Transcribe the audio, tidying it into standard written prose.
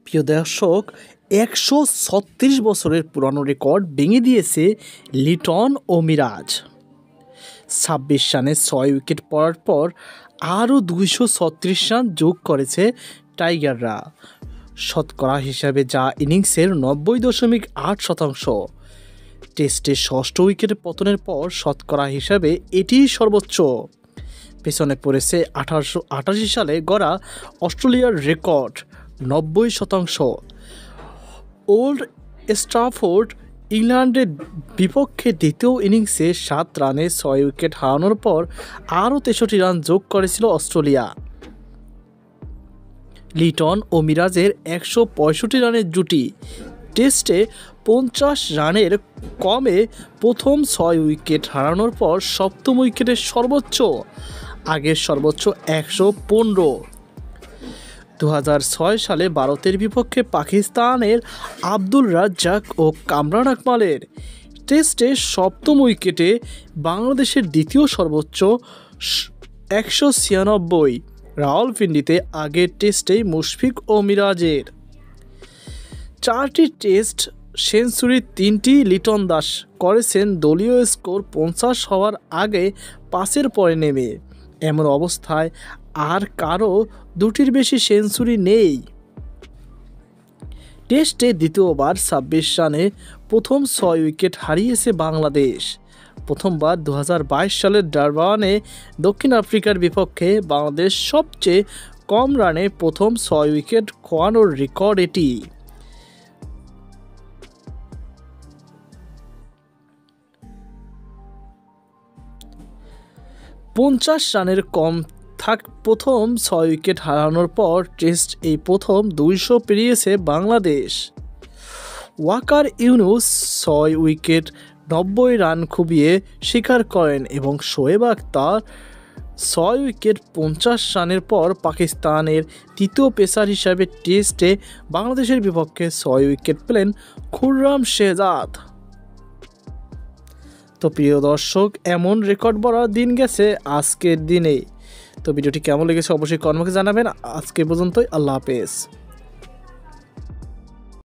প্রিয় দর্শক, ১৩৬ বছরের পুরানো রেকর্ড ভেঙে দিয়েছে লিটন ও মিরাজ। ২৬ রানে ৬ উইকেট পড়ার পর আরও ২৩৬ রান যোগ করেছে টাইগাররা, শতকরা হিসাবে যা ইনিংসের ৯০.৮%। টেস্টে ষষ্ঠ উইকেটে পতনের পর শতকরা হিসাবে এটিই সর্বোচ্চ। পেছনে পড়েছে ১৮৮৮ সালে গড়া অস্ট্রেলিয়ার রেকর্ড ৯০%। ওল্ড ট্রাফোর্ড ইংল্যান্ডের বিপক্ষে দ্বিতীয় ইনিংসে ৭ রানে ৬ উইকেট হারানোর পর আরও ৬৩ রান যোগ করেছিল অস্ট্রেলিয়া। লিটন ও মিরাজের ১৬৫ রানের জুটি টেস্টে ৫০ রানের কমে প্রথম ৬ উইকেট হারানোর পর সপ্তম উইকেটের সর্বোচ্চ, আগের সর্বোচ্চ ১১৫। ২০০৬ সালে ভারতের বিপক্ষে পাকিস্তানের আব্দুল রাজ্জাক ও কামরান আকমালের টেস্টে সপ্তম উইকেটে বাংলাদেশের দ্বিতীয় সর্বোচ্চ ১৯৬। রাওয়ালপিন্ডিতে আগের টেস্টেই মুশফিক ও মিরাজের ৪টি টেস্ট সেঞ্চুরি, ৩টি লিটন দাস করেছেন দলীয় স্কোর ৫০ হওয়ার আগে ৫-এর পরে নেমে। এমন অবস্থায় আর কারও ২টির বেশি সেঞ্চুরি নেই। টেস্টে দ্বিতীয়বার ২৬ রানে প্রথম ৬ উইকেট হারিয়েছে বাংলাদেশ। প্রথমবার ২০২২ সালের ডারবানে দক্ষিণ আফ্রিকার বিপক্ষে বাংলাদেশ সবচেয়ে কম রানে প্রথম ৬ উইকেট খোয়ানোর রেকর্ড এটি। পঞ্চাশ রানের কম প্রথম ৬ উইকেট হারানোর পর টেস্ট এই প্রথম ২০০ পেরিয়েছে বাংলাদেশ। ওয়াকার ইউনুস ৬ উইকেট ৯০ রান খুবিয়ে শিকার করেন এবং শোয়েব আখতার ৬ উইকেট ৫০ রানের পর পাকিস্তানের তৃতীয় পেসার হিসাবে টেস্টে বাংলাদেশের বিপক্ষে ৬ উইকেট পেলেন খুররাম শেহজাদ। তো প্রিয় দর্শক, এমন রেকর্ড বড় দিন গেছে আজকের দিনে। তো ভিডিওটি কেমন লেগেছে অবশ্যই কমেন্টে জানাবেন। আজকে পর্যন্তই, আল্লাহ হাফেজ।